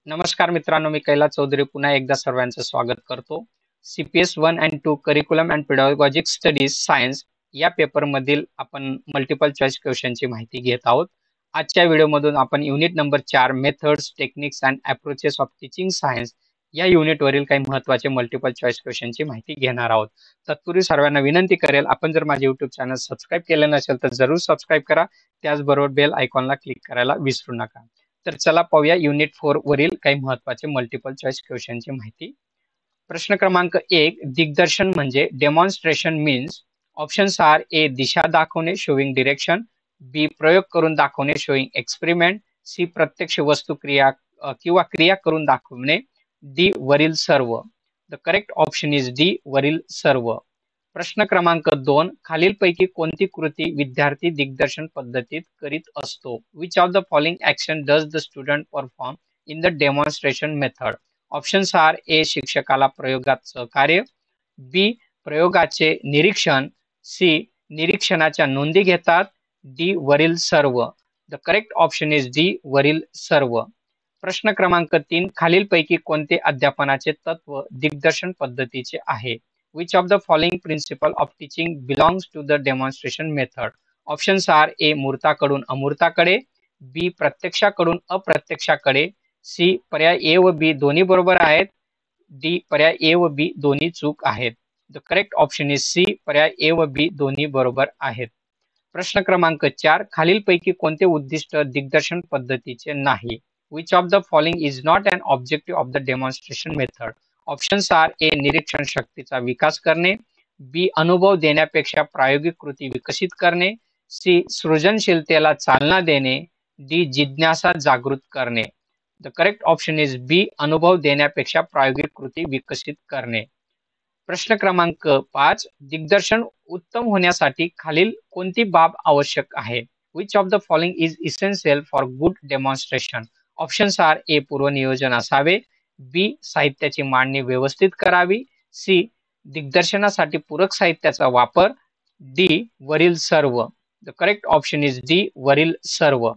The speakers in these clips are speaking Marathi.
नमस्कार मित्रांनो, मी कैलास चौधरी पुन्हा एकदा सर्वांचं स्वागत करतो. CPS 1 and 2 curriculum and pedagogic studies science या पेपरमधील आपण मल्टिपल चॉईस क्वेश्चनची माहिती घेत आहोत. आजच्या व्हिडिओमधून आपण unit number 4 methods, techniques and approaches of teaching science या युनिटवरील काही महत्त्वाचे मल्टिपल चॉईस क्वेश्चनची माहिती घेणार आहोत. तत्पूर्वी सर्वांना विनंती करेल, आपण जर माझे YouTube चॅनल सबस्क्राईब केले नसेल तर जरूर सबस्क्राईब करा. त्याचबरोबर बेल आयकॉनला क्लिक करायला विसरू नका. तर चला पाहूया युनिट 4 वरील काही महत्त्वाचे मल्टिपल चॉईस क्वेश्चनची माहिती. प्रश्न क्रमांक 1, दिग्दर्शन म्हणजे डेमॉन्स्ट्रेशन मीन्स. ऑप्शन्स आर ए दिशा दाखवणे शोविंग डिरेक्शन, बी प्रयोग करून दाखवणे शोविंग एक्सपेरिमेंट, सी प्रत्यक्ष वस्तू क्रिया किंवा क्रिया करून दाखवणे, डी वरील सर्व. The correct option is D वरील सर्व. प्रश्न क्रमांक 2, खालीलपैकी कोणती कृती विद्यार्थी दिग्दर्शन पद्धतीत करीत असतो? Which of the following action does the student perform in the demonstration method? Options are A शिक्षकाला प्रयोगात सहकार्य, बी प्रयोगाचे निरीक्षण, सी निरीक्षणाच्या नोंदी घेतात, डी वरील सर्व. The correct option is D वरील सर्व. प्रश्न क्रमांक 3, खालीलपैकी कोणते अध्यापनाचे तत्व दिग्दर्शन पद्धतीचे आहे? Which of the following principle of teaching belongs to the demonstration method? Options are A मूर्ताकडून अमूर्ताकडे, B प्रत्यक्षाकडून अप्रत्यक्षाकडे, C पर्याय A व B दोन्ही बरोबर आहेत, D पर्याय A व B दोन्ही चूक आहेत. The correct option is C पर्याय A व B दोन्ही बरोबर आहेत. प्रश्न क्रमांक 4, खालीलपैकी कोणते उद्दिष्ट दिग्दर्शन पद्धतीचे नाही? Which of the following is not an objective of the demonstration method? Options are A निरीक्षण शक्तीचा विकास करणे, बी अनुभव देण्यापेक्षा प्रायोगिक कृती विकसित करणे, सी सृजनशीलतेला चालना देणे, डी जिज्ञासा जागृत करणे. द करेक्ट ऑप्शन इज बी अनुभव देण्यापेक्षा प्रायोगिक कृती विकसित करणे. प्रश्न क्रमांक 5, दिग्दर्शन उत्तम होण्यासाठी खालील कोणती बाब आवश्यक आहे? Which of the following is essential for good demonstration? Options are A पूर्वनियोजन असावे, बी साहित्याची मांडणी व्यवस्थित करावी, सी दिग्दर्शनासाठी पूरक साहित्याचा वापर, डी वरील सर्व. The correct option is D वरील सर्व.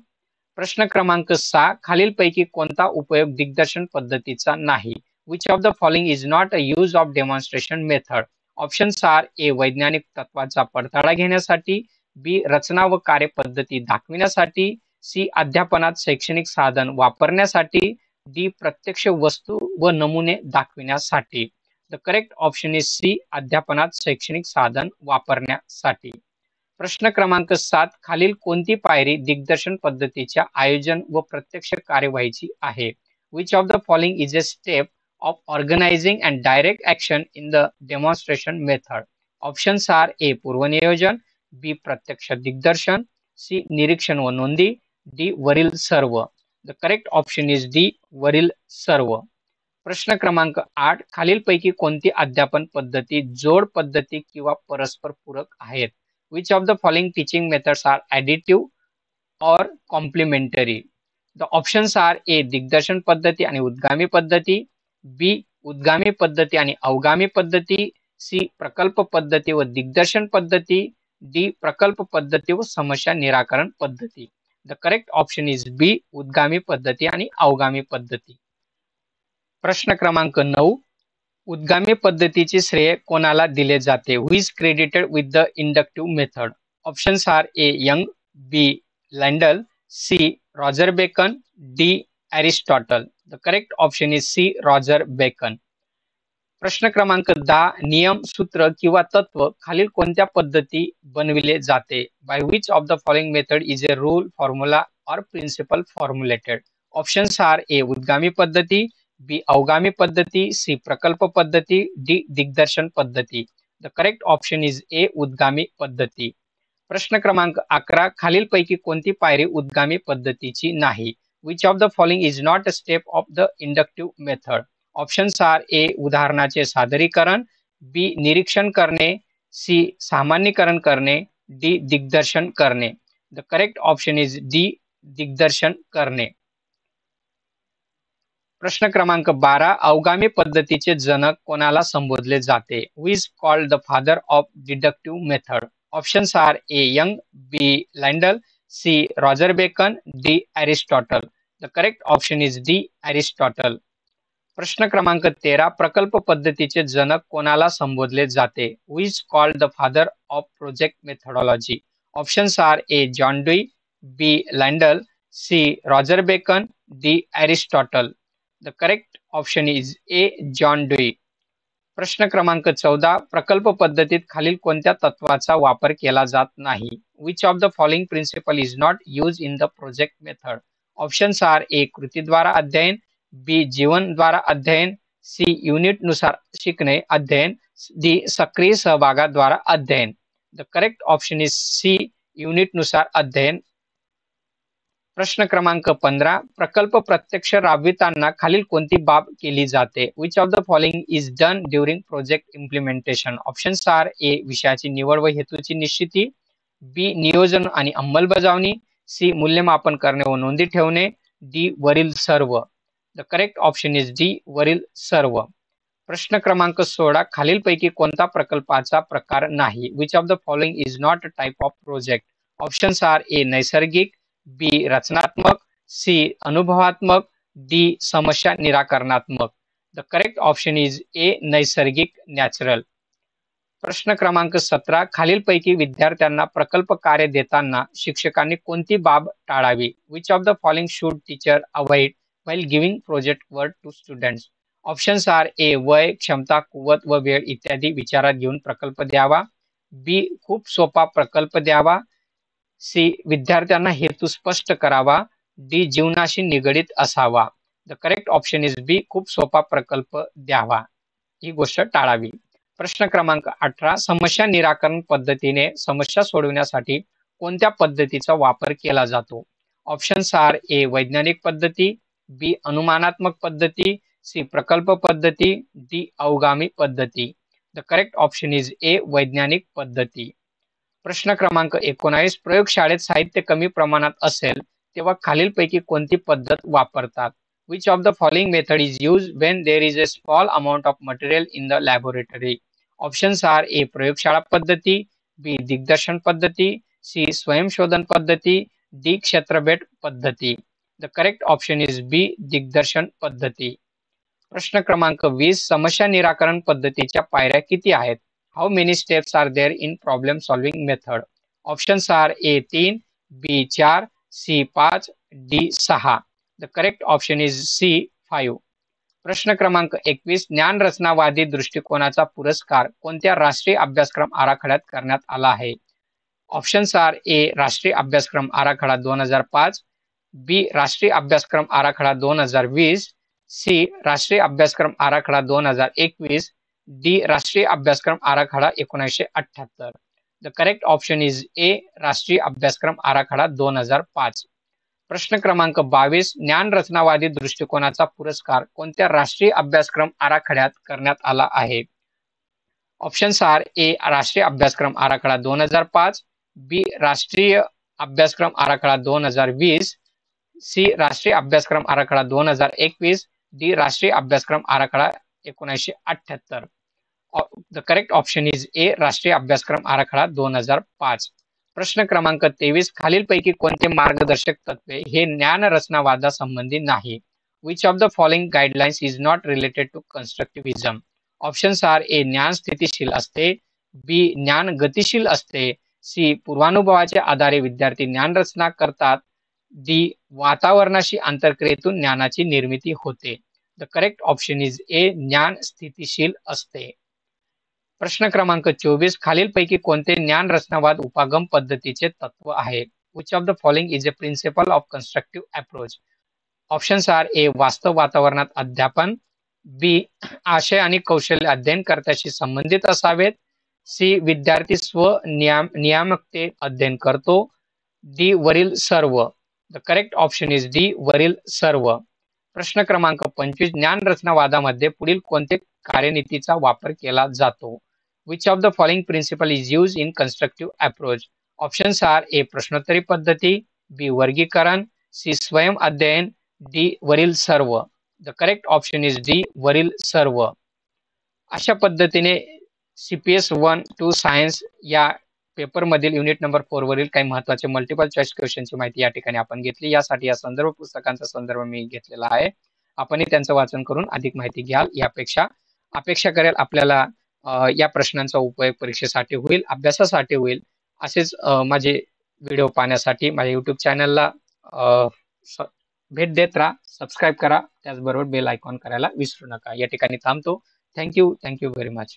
प्रश्न क्रमांक 6, खालीलपैकी कोणता उपयोग दिग्दर्शन पद्धतीचा नाही? Which of the following is not a use of demonstration method? Options are A वैज्ञानिक तत्वाचा पडताळा घेण्यासाठी, बी रचना व कार्यपद्धती दाखविण्यासाठी, सी अध्यापनात शैक्षणिक साधन वापरण्यासाठी, डी प्रत्यक्ष वस्तू व नमुने दाखविण्यासाठी. The correct option is C अध्यापनात शैक्षणिक साधन वापरण्यासाठी. प्रश्न क्रमांक 7, खालील कोणती पायरी दिग्दर्शन पद्धतीच्या आयोजन व प्रत्यक्ष कार्यवाहीची आहे? Which of the following is a step of organising and direct action in the demonstration method? Options are A पूर्वनियोजन, बी प्रत्यक्ष दिग्दर्शन, सी निरीक्षण व नोंदी, डी वरील सर्व. The correct option is D वरील सर्व. प्रश्न क्रमांक 8, खालीलपैकी कोणती अध्यापन पद्धती जोड पद्धती किंवा परस्पर पूरक आहेत? Which of the following teaching methods are additive or complementary? The options are A दिग्दर्शन पद्धती आणि उद्गामी पद्धती, बी उद्गामी पद्धती आणि अवगामी पद्धती, सी प्रकल्प पद्धती व दिग्दर्शन पद्धती, डी प्रकल्प पद्धती व समस्या निराकरण पद्धती. द करेक्ट ऑप्शन इज बी उद्गामी पद्धती आणि अवगामी पद्धती. प्रश्न क्रमांक 9, उद्गामी पद्धतीचे श्रेय कोणाला दिले जाते? Who is credited with the inductive method? Options are A Young, B Landell, C Roger Bacon, D Aristotle. The correct option is C Roger Bacon. प्रश्न क्रमांक 10, नियम, सूत्र किंवा तत्व खालील कोणत्या पद्धती बनविले जाते? By which of the following method is a rule, formula और प्रिन्सिपल फॉर्म्युलेटेड? ऑप्शन्स आर ए उद्गामी पद्धती, बी अवगामी पद्धती, सी प्रकल्प पद्धती, डी दिग्दर्शन पद्धती. The correct option is A उद्गामी पद्धती. प्रश्न क्रमांक 11, खालीलपैकी कोणती पायरी उद्गामी पद्धतीची नाही? Which of the following is not a step of the inductive method? Options are A उदाहरणाचे सादरीकरण, बी निरीक्षण करणे, सी सामान्यीकरण करणे, डी दिग्दर्शन करणे. The correct option is D दिग्दर्शन करणे. प्रश्न क्रमांक 12, अवगामी पद्धतीचे जनक कोणाला संबोधले जाते? Who is called the father of deductive method? Options are A Young, B Landell, C Roger Bacon, D Aristotle. The correct option is D Aristotle. प्रश्न क्रमांक 13. प्रकल्प पद्धतीचे जनक कोणाला संबोधले जाते? Who is called the father of project methodology? Options are A John Dewey, B Landell, C Roger Bacon, D Aristotle. The correct option is A John Dewey. प्रश्न क्रमांक 14. प्रकल्प पद्धतीत खालील कोणत्या तत्वाचा वापर केला जात नाही? Which of the following principle is not use in the project method? Options are A कृतीद्वारा अध्ययन, बी जीवनद्वारा अध्ययन, सी युनिटनुसार शिकणे अध्ययन, डी सक्रिय सहभागाद्वारा अध्ययन. The correct option is C युनिटनुसार अध्ययन. प्रश्न क्रमांक 15. प्रकल्प प्रत्यक्ष राबविताना खालील कोणती बाब केली जाते? Which of the following is done during project implementation? Options are A विषयाची निवड व हेतूची निश्चिती, बी नियोजन आणि अंमलबजावणी, सी मूल्यमापन करणे व नोंदी ठेवणे, डी वरील सर्व. The correct option is D वरील सर्व. प्रश्न क्रमांक 16. खालीलपैकी कोणता प्रकल्पाचा प्रकार नाही? Which of the following is not a type of project? Options are A नैसर्गिक, बी रचनात्मक, सी अनुभवात्मक, डी समस्या निराकरणात्मक. The correct option is A नैसर्गिक, नॅचरल. प्रश्न क्रमांक 17. खालीलपैकी विद्यार्थ्यांना प्रकल्प कार्य देताना शिक्षकांनी कोणती बाब टाळावी? Which of the following should teacher avoid while giving project work to students? Options are A वय, क्षमता, कुवत व वेळ इत्यादी विचारात घेऊन प्रकल्प द्यावा, बी खूप सोपा प्रकल्प द्यावा, सी विद्यार्थ्यांना हेतू स्पष्ट करावा, डी जीवनाशी निगडित असावा. द करेक्ट ऑप्शन इज बी खूप सोपा प्रकल्प द्यावा, ही गोष्ट टाळावी. प्रश्न क्रमांक 18. समस्या निराकरण पद्धतीने समस्या सोडवण्यासाठी कोणत्या पद्धतीचा वापर केला जातो? ऑप्शन्स आर ए वैज्ञानिक पद्धती, बी अनुमानात्मक पद्धती, सी प्रकल्प पद्धती, डी अवगामी पद्धती. द करेक्ट ऑप्शन इज ए वैज्ञानिक पद्धती. प्रश्न क्रमांक 19. प्रयोगशाळेत साहित्य कमी प्रमाणात असेल तेव्हा खालीलपैकी कोणती पद्धत वापरतात? Which of the following method is use when there is a small amount of material in the laboratory? Options are A प्रयोगशाळा पद्धती, बी दिग्दर्शन पद्धती, सी स्वयंशोधन पद्धती, डी क्षेत्रभेट पद्धती. द करेक्ट ऑप्शन इज बी दिग्दर्शन पद्धती. प्रश्न क्रमांक 20. समस्या निराकरण पद्धतीच्या पायऱ्या किती आहेत? How many steps are there in problem solving method? Options are A 3, B 4, C 5, D 6. The correct option is C 5. प्रश्न क्रमांक 21. ज्ञान रचनावादी दृष्टिकोनाचा पुरस्कार कोणत्या राष्ट्रीय अभ्यासक्रम आराखड्यात करण्यात आला आहे? ऑप्शन्स आर ए राष्ट्रीय अभ्यासक्रम आराखडा 2005, बी राष्ट्रीय अभ्यासक्रम आराखडा 2020, सी राष्ट्रीय अभ्यासक्रम आराखडा 2021, डी राष्ट्रीय अभ्यासक्रम आराखडा 1978. द करेक्ट ऑप्शन इज ए राष्ट्रीय अभ्यासक्रम आराखडा 2005. प्रश्न क्रमांक 22. ज्ञान रचनावादी दृष्टिकोनाचा पुरस्कार कोणत्या राष्ट्रीय अभ्यासक्रम आराखड्यात करण्यात आला आहे? ऑप्शन्स आर ए राष्ट्रीय अभ्यासक्रम आराखडा 2005, बी राष्ट्रीय अभ्यासक्रम आराखडा 2020, सी राष्ट्रीय अभ्यासक्रम आराखडा 2021, डी राष्ट्रीय अभ्यासक्रम आराखडा 1978. द करेक्ट ऑप्शन इज ए राष्ट्रीय अभ्यासक्रम आराखडा 2005. प्रश्न क्रमांक 23. खालीलपैकी कोणते मार्गदर्शक तत्वे हे ज्ञान रचनावादासंबंधी नाही? Which of the following guidelines is not related to constructivism? Options are A ज्ञान स्थितिशील असते, बी ज्ञान गतिशील असते, सी पूर्वानुभवाच्या आधारे विद्यार्थी ज्ञान रचना करतात, डी वातावरणाशी आंतरक्रियेतून ज्ञानाची निर्मिती होते. द करेक्ट ऑप्शन इज ए ज्ञान स्थितिशील असते. प्रश्न क्रमांक 24. खालीलपैकी कोणते ज्ञान रचनावाद उपागम पद्धतीचे तत्व आहे? Which of the following is a principle of constructive approach? Options are A वास्तव वातावरणात अध्यापन, बी आशय आणि कौशल्य अध्ययनकर्त्याशी संबंधित असावेत, सी विद्यार्थी नियामकते अध्ययन करतो, डी वरील सर्व. The correct option is D वरील सर्व. प्रश्न क्रमांक 25. ज्ञान रचनावादामध्ये पुढील कोणते कार्यनीतीचा वापर केला जातो? Which of the following principle is use in constructive approach? Options are A प्रश्नोत्तरी पद्धती, बी वर्गीकरण, सी स्वयं अध्ययन, डी वरील सर्व. The correct option is D वरील सर्व. अशा पद्धतीने CPS 1 to सायन्स या पेपर मधील युनिट नंबर 4 वरील काही महत्त्वाचे मल्टिपल चॉईस क्वेश्चनची माहिती या ठिकाणी आपण घेतली. यासाठी या संदर्भ पुस्तकांचा संदर्भ मी घेतलेला आहे. आपणही त्यांचं वाचन करून अधिक माहिती घ्याल यापेक्षा अपेक्षा करेल आपल्याला या प्रश्नांचा उपयोग परीक्षेसाठी होईल, अभ्यासासाठी होईल. असेच माझे व्हिडिओ पाहण्यासाठी माझ्या YouTube चॅनलला भेट देत राहा, सबस्क्राईब करा, त्याचबरोबर बेल आयकॉन करायला विसरू नका. या ठिकाणी थांबतो. Thank you very much.